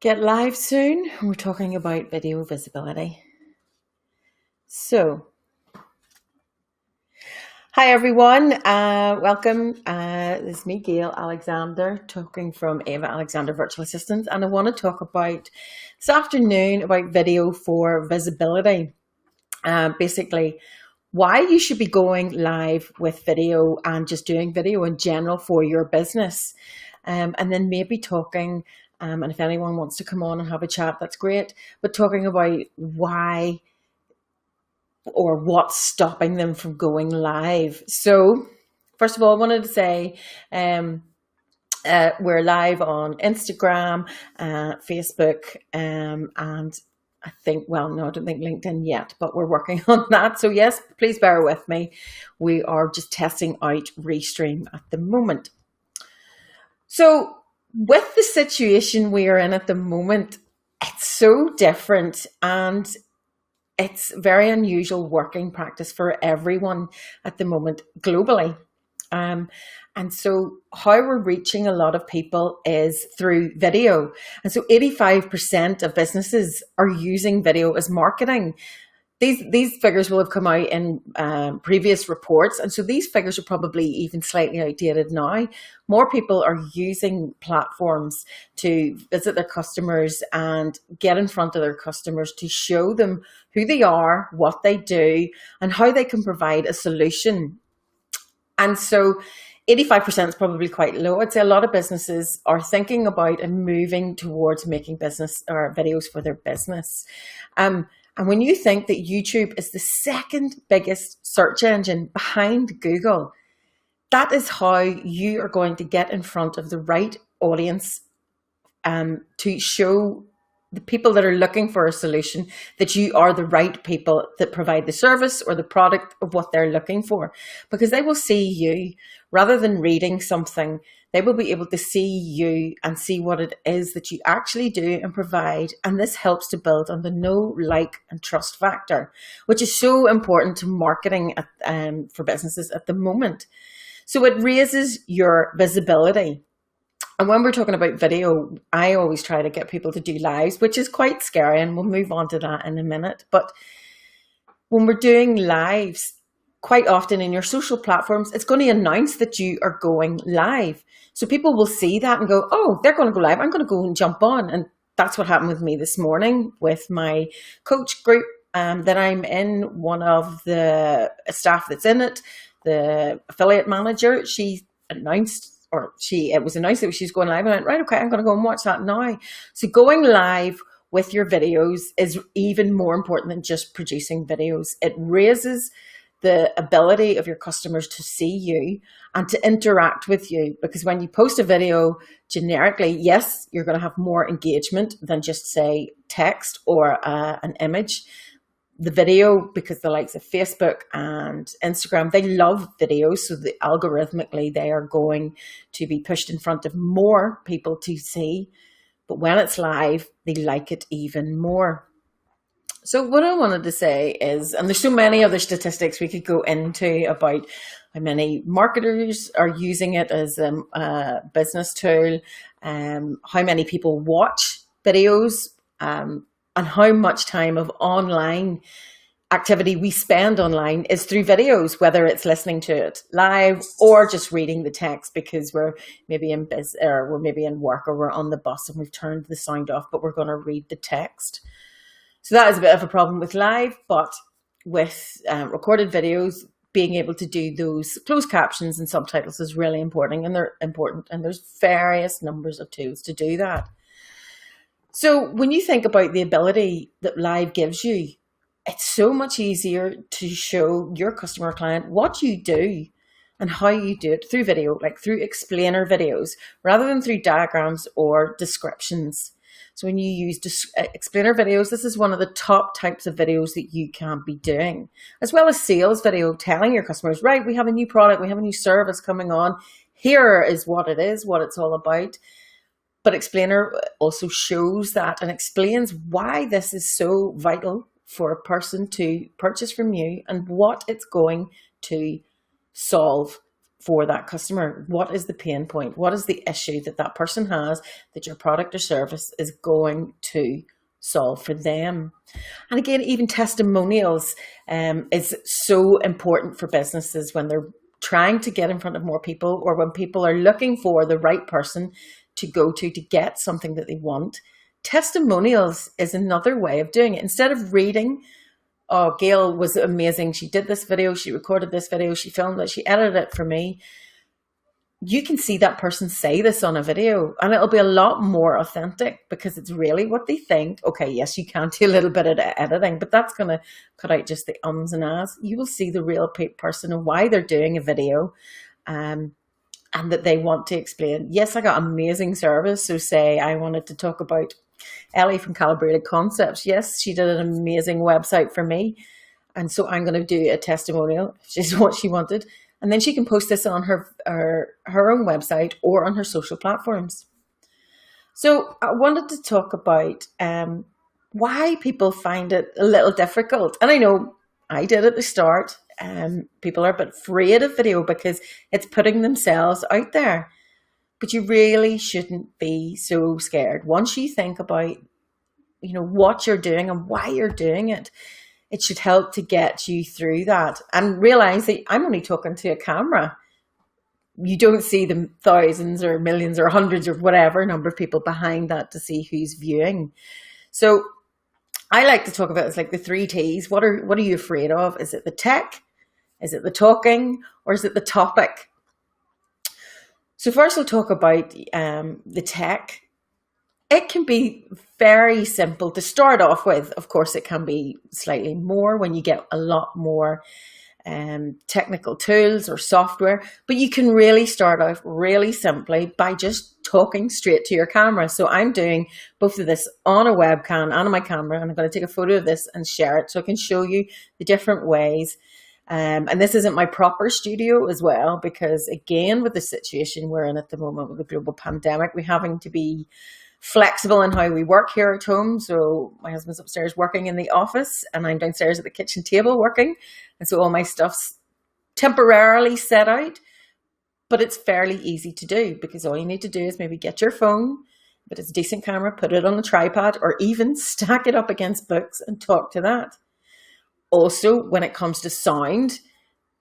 get live soon. We're talking about video visibility. So, hi everyone, welcome. This is me, Gail Alexander, talking from Ava Alexander Virtual Assistant, and I want to talk about this afternoon about video for visibility. Basically, why you should be going live with video and just doing video in general for your business. And then maybe talking, and if anyone wants to come on and have a chat, that's great, but talking about why or what's stopping them from going live. So first of all, I wanted to say we're live on Instagram, Facebook, and I think, well, no, I don't think LinkedIn yet, but we're working on that. So yes, please bear with me. We are just testing out Restream at the moment. So with the situation we are in at the moment, it's so different and it's very unusual working practice for everyone at the moment globally. And so how we're reaching a lot of people is through video. And so 85% of businesses are using video as marketing. These figures will have come out in previous reports. And so these figures are probably even slightly outdated now. More people are using platforms to visit their customers and get in front of their customers to show them who they are, what they do, and how they can provide a solution. And so 85% is probably quite low. I'd say a lot of businesses are thinking about and moving towards making business or videos for their business. And when you think that YouTube is the second biggest search engine behind Google, that is how you are going to get in front of the right audience to show the people that are looking for a solution that you are the right people that provide the service or the product of what they're looking for, because they will see you rather than reading something. They will be able to see you and see what it is that you actually do and provide. And this helps to build on the know, like, and trust factor, which is so important to marketing for businesses at the moment. So it raises your visibility. And when we're talking about video, I always try to get people to do lives, which is quite scary, and we'll move on to that in a minute. But when we're doing lives, quite often in your social platforms, it's going to announce that you are going live. So people will see that and go, oh, they're going to go live. I'm going to go and jump on. And that's what happened with me this morning with my coach group that I'm in. One of the staff that's in it, the affiliate manager, she announced, it was announced that she was going live. And I went, right, okay, I'm going to go and watch that now. So going live with your videos is even more important than just producing videos. It raises the ability of your customers to see you and to interact with you. Because when you post a video generically, yes, you're going to have more engagement than just say text or an image. The video, because the likes of Facebook and Instagram, they love videos. So algorithmically, they are going to be pushed in front of more people to see. But when it's live, they like it even more. So what I wanted to say is, and there's so many other statistics we could go into about how many marketers are using it as a business tool, how many people watch videos, and how much time of online activity we spend online is through videos, whether it's listening to it live or just reading the text because we're maybe in or we're maybe in work or we're on the bus and we've turned the sound off, but we're going to read the text. So that is a bit of a problem with live, but with recorded videos, being able to do those closed captions and subtitles is really important, and there's various numbers of tools to do that. So when you think about the ability that live gives you, it's so much easier to show your customer or client what you do and how you do it through video, like through explainer videos, rather than through diagrams or descriptions. So when you use explainer videos, this is one of the top types of videos that you can be doing, as well as sales video, telling your customers, right, we have a new product, we have a new service coming on. Here is what it is, what it's all about. But explainer also shows that and explains why this is so vital for a person to purchase from you and what it's going to solve for that customer. What is the pain point? What is the issue that that person has that your product or service is going to solve for them? And again, even testimonials is so important for businesses when they're trying to get in front of more people, or when people are looking for the right person to go to get something that they want. Testimonials is another way of doing it. Instead of reading, oh, Gail was amazing, she did this video, she recorded this video, she filmed it, she edited it for me. You can see that person say this on a video, and it'll be a lot more authentic because it's really what they think. Okay, yes, you can do a little bit of editing, but that's going to cut out just the ums and ahs. You will see the real person and why they're doing a video, and that they want to explain. Yes, I got amazing service. So say I wanted to talk about Ellie from Calibrated Concepts. Yes, she did an amazing website for me. And so I'm going to do a testimonial, which is what she wanted. And then she can post this on her own website or on her social platforms. So I wanted to talk about why people find it a little difficult. And I know I did at the start. People are a bit afraid of video because it's putting themselves out there. But you really shouldn't be so scared. Once you think about, what you're doing and why you're doing it, it should help to get you through that and realize that I'm only talking to a camera. You don't see the thousands or millions or hundreds or whatever number of people behind that to see who's viewing. So I like to talk about it's like the 3 T's. What are you afraid of? Is it the tech? Is it the talking? Or is it the topic? So first we'll talk about the tech. It can be very simple to start off with. Of course, it can be slightly more when you get a lot more technical tools or software, but you can really start off really simply by just talking straight to your camera. So I'm doing both of this on a webcam and on my camera, and I'm going to take a photo of this and share it so I can show you the different ways. And this isn't my proper studio as well, because again, with the situation we're in at the moment with the global pandemic, we're having to be flexible in how we work here at home. So my husband's upstairs working in the office and I'm downstairs at the kitchen table working. And so all my stuff's temporarily set out, but it's fairly easy to do because all you need to do is maybe get your phone, if it's a decent camera, put it on a tripod or even stack it up against books and talk to that. Also, when it comes to sound,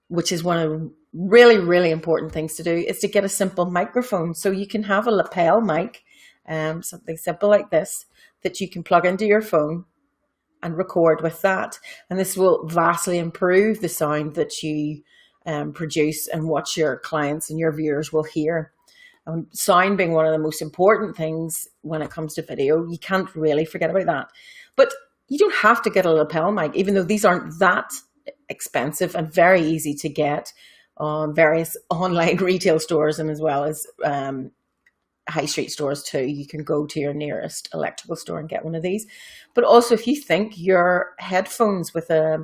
which is one of the really, really important things to do, is to get a simple microphone. So you can have a lapel mic, something simple like this, that you can plug into your phone and record with that. And this will vastly improve the sound that you produce and what your clients and your viewers will hear. Sound being one of the most important things when it comes to video, you can't really forget about that. But you don't have to get a lapel mic, even though these aren't that expensive and very easy to get on various online retail stores and as well as high street stores too. You can go to your nearest electrical store and get one of these. But also if you think your headphones with a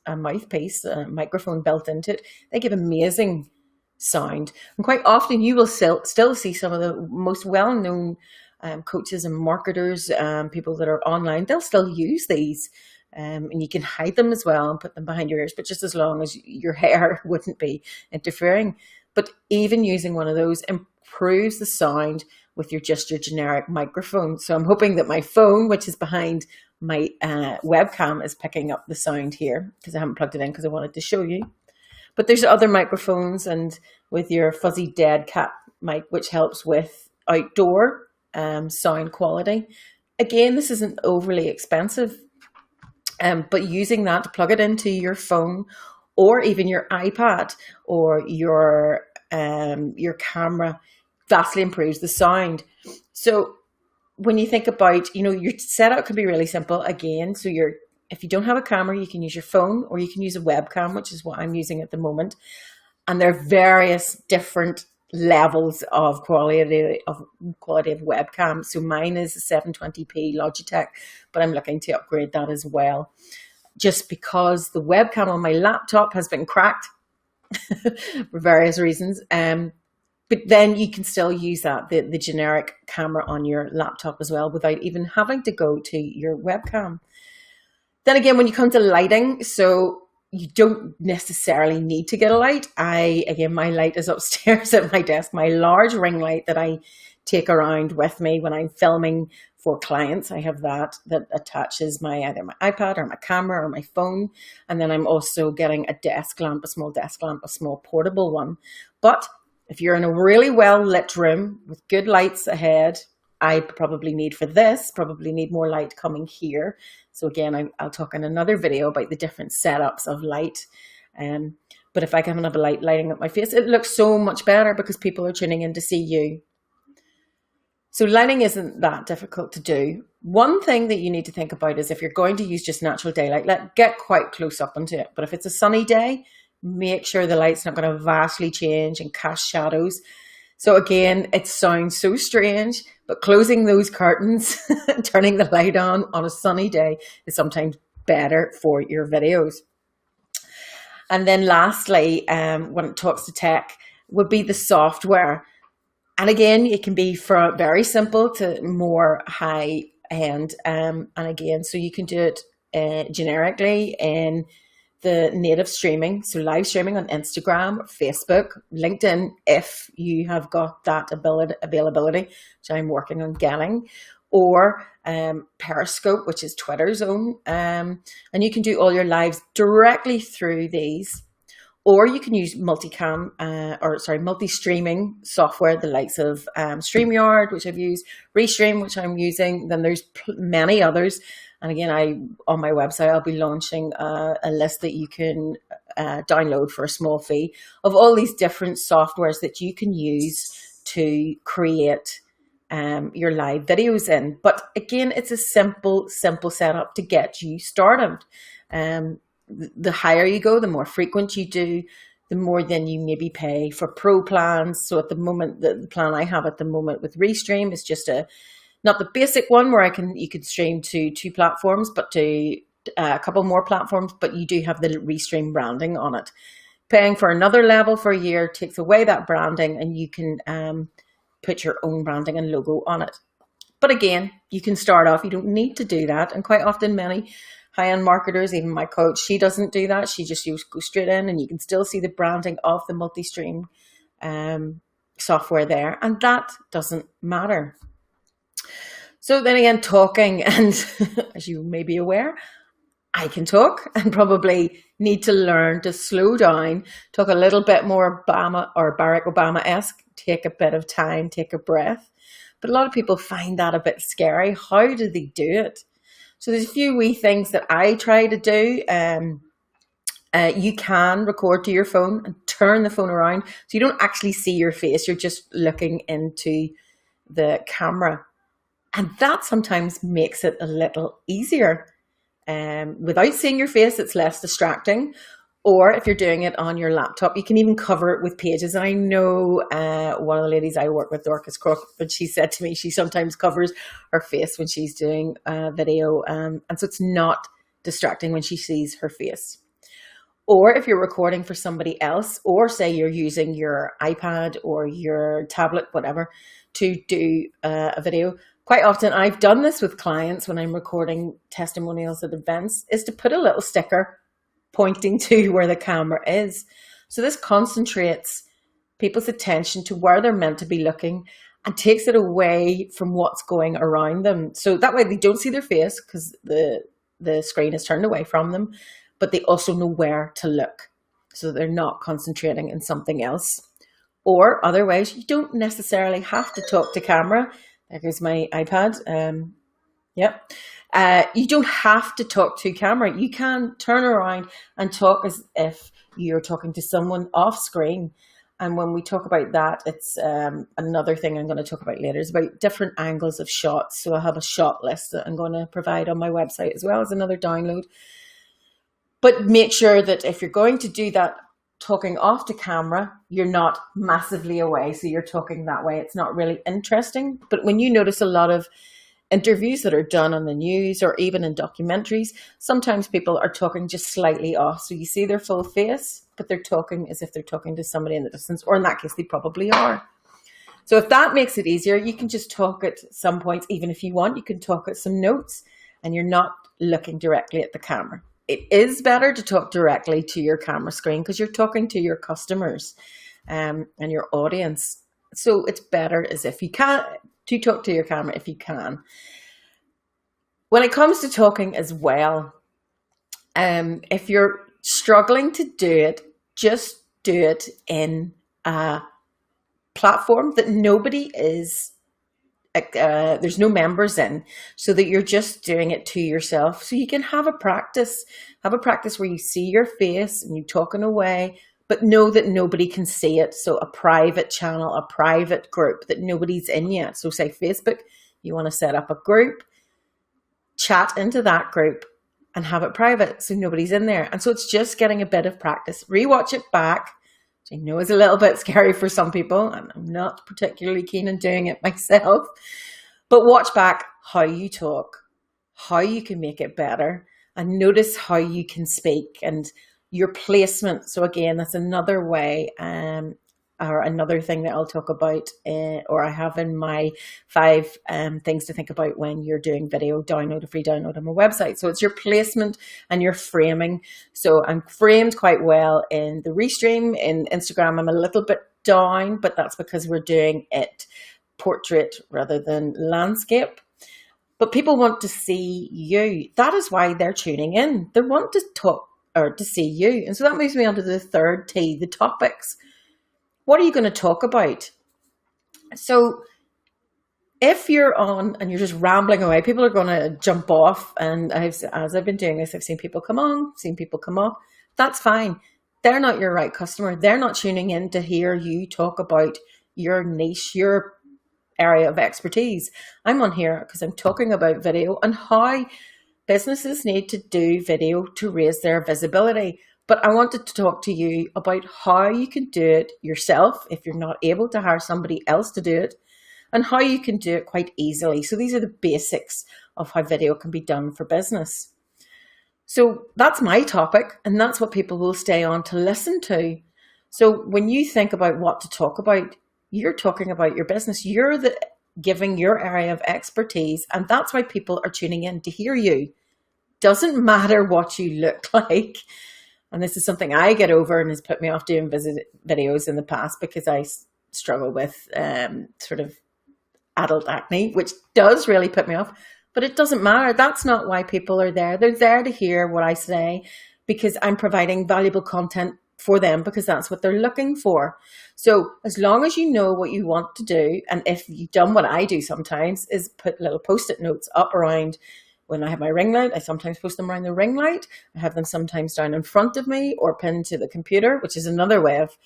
mouthpiece, a microphone built into it, they give amazing sound. And quite often you will still see some of the most well-known coaches and marketers, people that are online, they'll still use these. And you can hide them as well and put them behind your ears, but just as long as your hair wouldn't be interfering. But even using one of those improves the sound with your generic microphone. So I'm hoping that my phone, which is behind my webcam, is picking up the sound here because I haven't plugged it in because I wanted to show you. But there's other microphones, and with your fuzzy dead cat mic, which helps with outdoor sound quality. Again, this isn't overly expensive, but using that to plug it into your phone or even your iPad or your camera vastly improves the sound. So when you think about, your setup can be really simple again. So if you don't have a camera, you can use your phone or you can use a webcam, which is what I'm using at the moment. And there are various different levels of quality of webcam. So mine is a 720p Logitech, but I'm looking to upgrade that as well, just because the webcam on my laptop has been cracked for various reasons. But then you can still use that, the generic camera on your laptop as well, without even having to go to your webcam. Then again, when you come to lighting, so you don't necessarily need to get a light. Again, my light is upstairs at my desk, my large ring light that I take around with me when I'm filming for clients. I have that attaches either my iPad or my camera or my phone. And then I'm also getting a desk lamp, a small desk lamp, a small portable one. But if you're in a really well lit room with good lights ahead, I probably need more light coming here. So again, I'll talk in another video about the different setups of light. But if I can have a light lighting up my face, it looks so much better because people are tuning in to see you. So lighting isn't that difficult to do. One thing that you need to think about is if you're going to use just natural daylight, get quite close up into it. But if it's a sunny day, make sure the light's not going to vastly change and cast shadows. So again, it sounds so strange, but closing those curtains and turning the light on a sunny day is sometimes better for your videos. And then lastly, when it talks to tech, would be the software. And again, it can be from very simple to more high end. And again, so you can do it generically in the native streaming, so live streaming on Instagram, Facebook, LinkedIn, if you have got that availability, which I'm working on getting, or Periscope, which is Twitter's own. And you can do all your lives directly through these. Or you can use multi-streaming software, the likes of StreamYard, which I've used, Restream, which I'm using. Then there's many others. And again, on my website, I'll be launching a list that you can download for a small fee of all these different softwares that you can use to create your live videos in. But again, it's a simple setup to get you started. The higher you go, the more frequent you do, the more then you maybe pay for pro plans. So at the moment, the plan I have at the moment with Restream is just not the basic one where you could stream to 2 platforms, but to a couple more platforms, but you do have the Restream branding on it. Paying for another level for a year takes away that branding, and you can put your own branding and logo on it. But again, you can start off, you don't need to do that. And quite often many high-end marketers, even my coach, she doesn't do that. She just go straight in, and you can still see the branding of the multi-stream software there. And that doesn't matter. So then again, talking, and as you may be aware, I can talk and probably need to learn to slow down, talk a little bit more Obama or Barack Obama-esque, take a bit of time, take a breath. But a lot of people find that a bit scary. How do they do it? So there's a few wee things that I try to do. You can record to your phone and turn the phone around so you don't actually see your face. You're just looking into the camera. And that sometimes makes it a little easier. Without seeing your face, it's less distracting. Or if you're doing it on your laptop, you can even cover it with pages. And I know one of the ladies I work with, Dorcas Crook, but she said to me she sometimes covers her face when she's doing video. And so it's not distracting when she sees her face. Or if you're recording for somebody else, or say you're using your iPad or your tablet, whatever, to do a video. Quite often, I've done this with clients when I'm recording testimonials at events, is to put a little sticker pointing to where the camera is. So this concentrates people's attention to where they're meant to be looking and takes it away from what's going around them. So that way they don't see their face because the screen is turned away from them, but they also know where to look. So they're not concentrating in something else. Or other ways, you don't necessarily have to talk to camera. There goes my iPad. You don't have to talk to camera. You can turn around and talk as if you're talking to someone off screen. And when we talk about that, it's another thing I'm going to talk about later is about different angles of shots. So I have a shot list that I'm going to provide on my website as well as another download. But make sure that if you're going to do that talking off to camera, you're not massively away. So you're talking that way. It's not really interesting. But when you notice a lot of interviews that are done on the news or even in documentaries, sometimes people are talking just slightly off. So you see their full face, but they're talking as if they're talking to somebody in the distance, or in that case, they probably are. So if that makes it easier, you can just talk at some points. Even if you want, you can talk at some notes and you're not looking directly at the camera. it is better to talk directly to your camera screen because you're talking to your customers and your audience. So it's better as if you can to talk to your camera if you can. When it comes to talking as well, if you're struggling to do it, just do it in a platform that nobody is, there's no members in, so that you're just doing it to yourself. So you can have a practice where you see your face and you're talking away, but know that nobody can see it. So a private channel, a private group that nobody's in yet. So say Facebook, you want to set up a group, chat into that group and have it private so nobody's in there. And so it's just getting a bit of practice. Rewatch it back. I know it's a little bit scary for some people, and I'm not particularly keen on doing it myself, but watch back how you talk, how you can make it better, and notice how you can speak and your placement. So again, that's another way, or another thing that I'll talk about, or I have in my 5 things to think about when you're doing video. Download a free download on my website. So it's your placement and your framing. So I'm framed quite well in the Restream. In Instagram, I'm a little bit down, but that's because we're doing it portrait rather than landscape. But people want to see you. That is why they're tuning in. They want to talk or to see you. And so that moves me on to the third T, the topics. What are you going to talk about? So if you're on and you're just rambling away, people are going to jump off. And as I've been doing this, I've seen people come on, seen people come off. That's fine. They're not your right customer. They're not tuning in to hear you talk about your niche, your area of expertise. I'm on here because I'm talking about video and how businesses need to do video to raise their visibility. But I wanted to talk to you about how you can do it yourself if you're not able to hire somebody else to do it, and how you can do it quite easily. So these are the basics of how video can be done for business. So that's my topic, and that's what people will stay on to listen to. So when you think about what to talk about, you're talking about your business. You're giving your area of expertise, and that's why people are tuning in to hear you. Doesn't matter what you look like. And this is something I get over and has put me off doing videos in the past because I struggle with sort of adult acne, which does really put me off. But it doesn't matter. That's not why people are there. They're there to hear what I say because I'm providing valuable content for them because that's what they're looking for. So as long as you know what you want to do, and if you've done what I do sometimes is put little post-it notes up around. When I have my ring light, I sometimes post them around the ring light. I have them sometimes down in front of me or pinned to the computer, which is another way of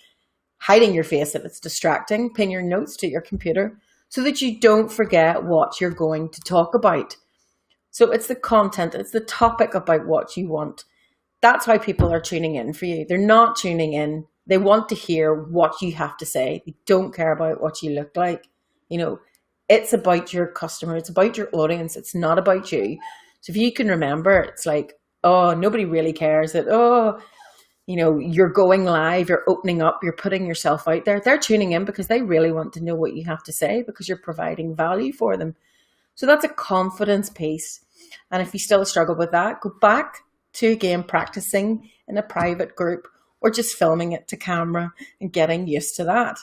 hiding your face if it's distracting. Pin your notes to your computer so that you don't forget what you're going to talk about. So it's the content, it's the topic about what you want. That's why people are tuning in for you. They're not tuning in. They want to hear what you have to say. They don't care about what you look like. You know, it's about your customer. It's about your audience. It's not about you. So if you can remember, it's like, oh, nobody really cares that, oh, you know, you're going live, you're opening up, you're putting yourself out there. They're tuning in because they really want to know what you have to say because you're providing value for them. So that's a confidence piece. And if you still struggle with that, go back to, again, practicing in a private group or just filming it to camera and getting used to that.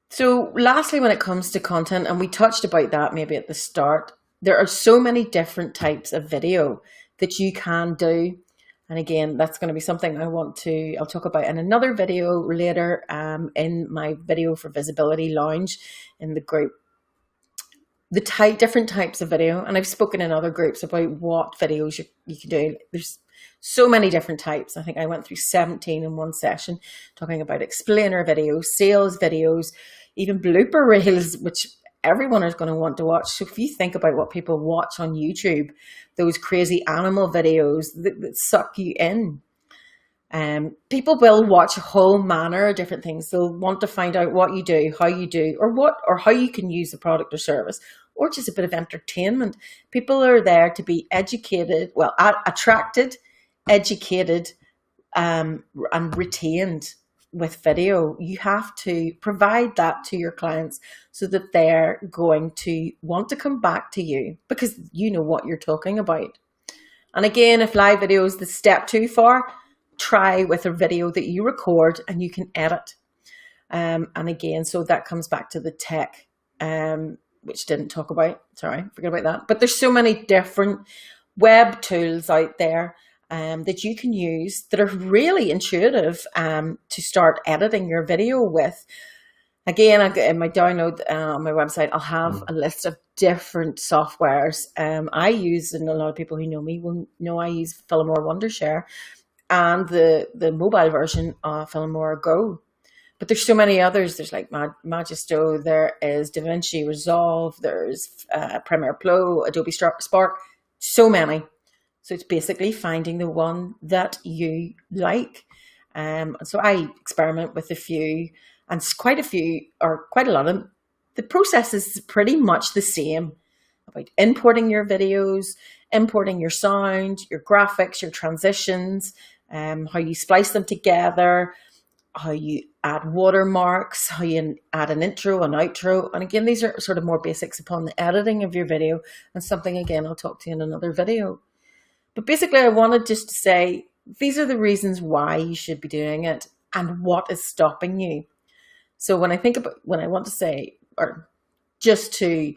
So lastly, when it comes to content, and we touched about that maybe at the start, there are so many different types of video that you can do. And again, that's going to be something I'll talk about in another video later in my video for Visibility Lounge in the group. The different types of video, and I've spoken in other groups about what videos you can do. There's so many different types. I think I went through 17 in one session talking about explainer videos, sales videos, even blooper reels, which everyone is going to want to watch. So if you think about what people watch on YouTube, those crazy animal videos that suck you in, people will watch a whole manner of different things. They'll want to find out what you do, or how you can use the product or service, or just a bit of entertainment. People are there to be educated, attracted, educated, and retained with video. You have to provide that to your clients so that they're going to want to come back to you because you know what you're talking about. And again, if live video is the step too far, try with a video that you record and you can edit. And again, so that comes back to the tech, which didn't talk about. Sorry, forget about that. But there's so many different web tools out there that you can use that are really intuitive to start editing your video with. Again, in my download on my website, I'll have a list of different softwares I use, and a lot of people who know me will know I use Filmora Wondershare and the mobile version of Filmora Go. But there's so many others. There's like Magisto, there is DaVinci Resolve, there's Premiere Pro, Adobe Spark, so many. So it's basically finding the one that you like. So I experiment with a few, and quite a few, or quite a lot of them. The process is pretty much the same about importing your videos, importing your sound, your graphics, your transitions, how you splice them together, how you add watermarks, how you add an intro, an outro. And again, these are sort of more basics upon the editing of your video, and something, again, I'll talk to you in another video. But basically, I wanted just to say, these are the reasons why you should be doing it and what is stopping you. So when I want to say, or just to,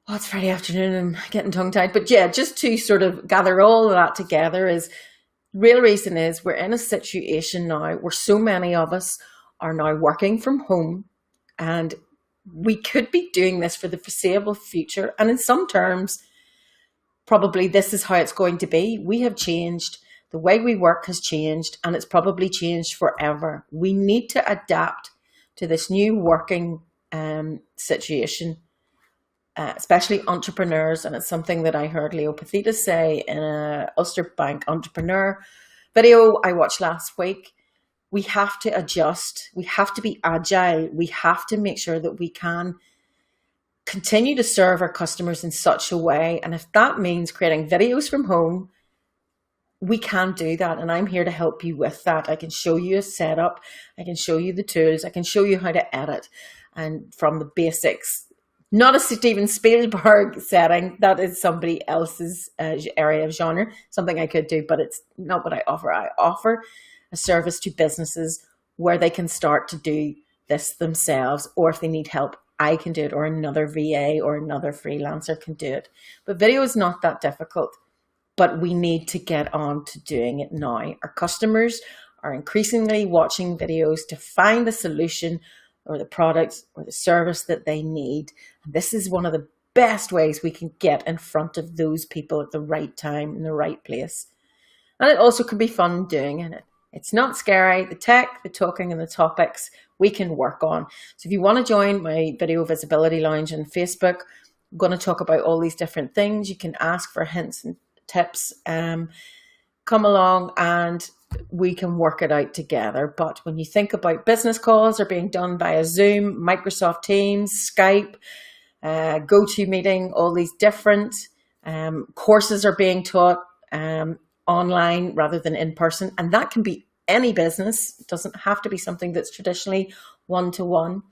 it's Friday afternoon and I'm getting tongue-tied, but yeah, just to sort of gather all of that together is, real reason is we're in a situation now where so many of us are now working from home, and we could be doing this for the foreseeable future. And in some terms, probably this is how it's going to be. We have changed. The way we work has changed, and it's probably changed forever. We need to adapt to this new working situation, especially entrepreneurs. And it's something that I heard Leo Pathita say in a Ulster Bank entrepreneur video I watched last week. We have to adjust. We have to be agile. We have to make sure that we can continue to serve our customers in such a way. And if that means creating videos from home, we can do that. And I'm here to help you with that. I can show you a setup. I can show you the tools. I can show you how to edit, and from the basics. Not a Steven Spielberg setting. That is somebody else's area of genre. Something I could do, but it's not what I offer. I offer a service to businesses where they can start to do this themselves, or if they need help, I can do it, or another VA or another freelancer can do it. But video is not that difficult, but we need to get on to doing it now. Our customers are increasingly watching videos to find the solution or the product or the service that they need. And this is one of the best ways we can get in front of those people at the right time in the right place. And it also can be fun doing it. It's not scary. The tech, the talking, and the topics we can work on. So if you want to join my Video Visibility Lounge on Facebook, I'm going to talk about all these different things. You can ask for hints and tips. Come along and we can work it out together. But when you think about business calls are being done via Zoom, Microsoft Teams, Skype, GoToMeeting, all these different courses are being taught online rather than in person. And that can be any business. It doesn't have to be something that's traditionally one-to-one,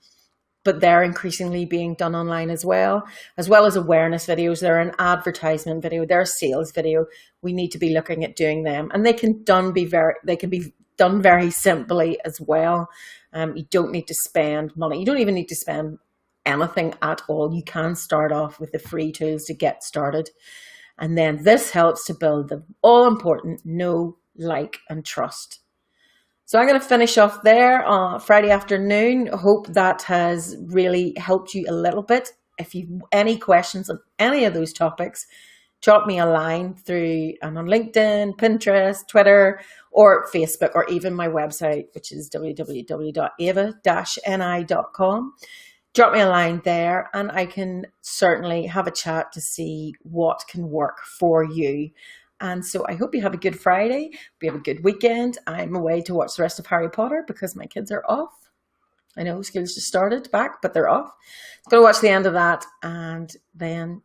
but they're increasingly being done online as well as awareness videos. They're an advertisement video, they're a sales video. We need to be looking at doing them, and they can be done very simply as well. You don't need to spend money. You don't even need to spend anything at all. You can start off with the free tools to get started. And then this helps to build the all important know, like, and trust. So I'm going to finish off there on Friday afternoon. I hope that has really helped you a little bit. If you've any questions on any of those topics, drop me a line through on LinkedIn, Pinterest, Twitter, or Facebook, or even my website, which is www.ava-ni.com. Drop me a line there and I can certainly have a chat to see what can work for you. And so I hope you have a good Friday. We have a good weekend. I'm away to watch the rest of Harry Potter because my kids are off. I know school's just started back, but they're off. I'm going to watch the end of that, and then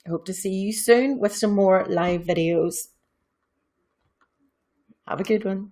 I hope to see you soon with some more live videos. Have a good one.